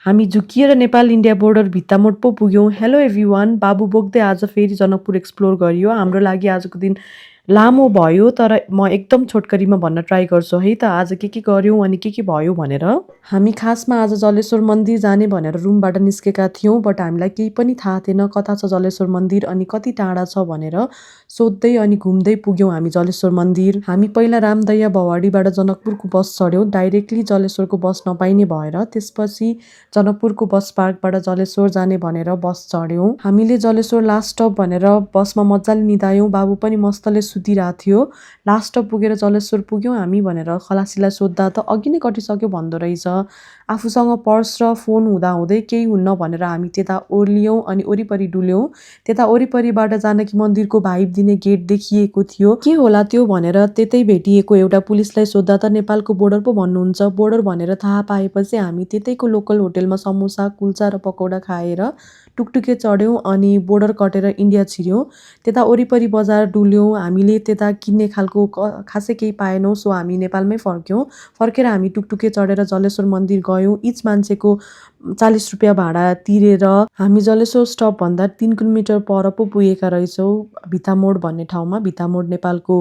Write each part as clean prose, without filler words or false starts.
हामी झुक्किएर Nepal India border भित्तामोड पो पुग्यौँ। हेलो एभ्रिवान, बाबु बोक्दै आज फेरि जनकपुर एक्सप्लोर गरियो। हाम्रो लागि आजको दिन लामो भयो, तर म एकदम छोटकरीमा भन्न ट्राई गर्छु है त आज के गर्यौँ अनि के भयो भनेर। हामी खासमा आज जलेश्वर मन्दिर जाने भनेर रुमबाट निस्केका थियौँ, बट हामीलाई केही पनि थाहा थिएन कता छ जलेश्वर मन्दिर अनि कति टाढा छ भनेर। सोध्दै अनि घुम्दै पुग्यौँ हामी जलेश्वर मन्दिर। हामी पहिला रामदैया भवाडीबाट जनकपुरको बस चढ्यौँ, डाइरेक्टली जलेश्वरको बस नपाइने भएर। त्यसपछि जनकपुरको बस पार्कबाट जलेश्वर जाने भनेर बस चढ्यौँ। हामीले जलेश्वर लास्ट स्टप भनेर बसमा मजाले निदायौँ। बाबु पनि मस्तले सुतिरहेको थियो। लास्ट स्टप पुगेर जलेश्वर पुग्यौँ हामी भनेर खलासीलाई सोद्धा त अघि नै कटिसक्यो भन्दो रहेछ। आफूसँग पर्स र फोन हुँदाहुँदै केही हुन्न भनेर हामी त्यता ओर्लियौँ अनि वरिपरि डुल्यौँ। त्यता वरिपरिबाट जानकी मन्दिरको भाइब दिने गेट देखिएको थियो। के होला त्यो भनेर त्यतै भेटिएको एउटा पुलिसलाई सोद्धा त नेपालको बोर्डर पो भन्नुहुन्छ। बोर्डर भनेर थाहा पाएपछि हामी त्यतैको लोकल होटेलमा समोसा कुल्चा र पकौडा खाएर टुकटुके चढ्यौँ अनि बोर्डर कटेर इन्डिया छिर्यौँ। त्यता वरिपरि बजार डुल्यौँ। हामीले त्यता किन्ने खालको खासै केही पाएनौँ, सो हामी नेपालमै फर्क्यौँ। फर्केर हामी टुकटुके चढेर जलेश्वर मन्दिर गयौँ। इच मान्छेको 40 रुपियाँ भाडा तिरेर हामी जलेश्वर स्टपभन्दा 3 किलोमिटर पर पो पुगेका रहेछौँ, भित्तामोड भन्ने ठाउँमा। भित्तामोड नेपालको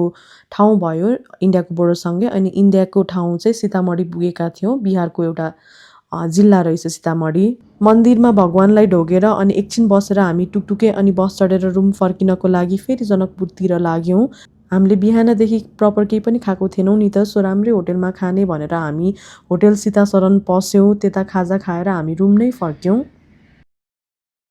ठाउँ भयो इन्डियाको बोर्डरसँगै। अनि इन्डियाको ठाउँ चाहिँ सीतामढी पुगेका थियौँ। बिहारको एउटा जिल्ला रहेछ सीतामढी। मन्दिरमा भगवानलाई ढोगेर अनि एकछिन बसेर हामी टुकटुके अनि बस चढेर रुम फर्किनको लागि फेरि जनकपुरतिर लाग्यौँ। हामीले बिहानदेखि प्रपर केही पनि खाएको थिएनौँ नि त, सो राम्रै होटेलमा खाने भनेर हामी होटेल सीताशरण पस्यौँ। त्यता खाजा खाएर हामी रुम नै फर्क्यौँ।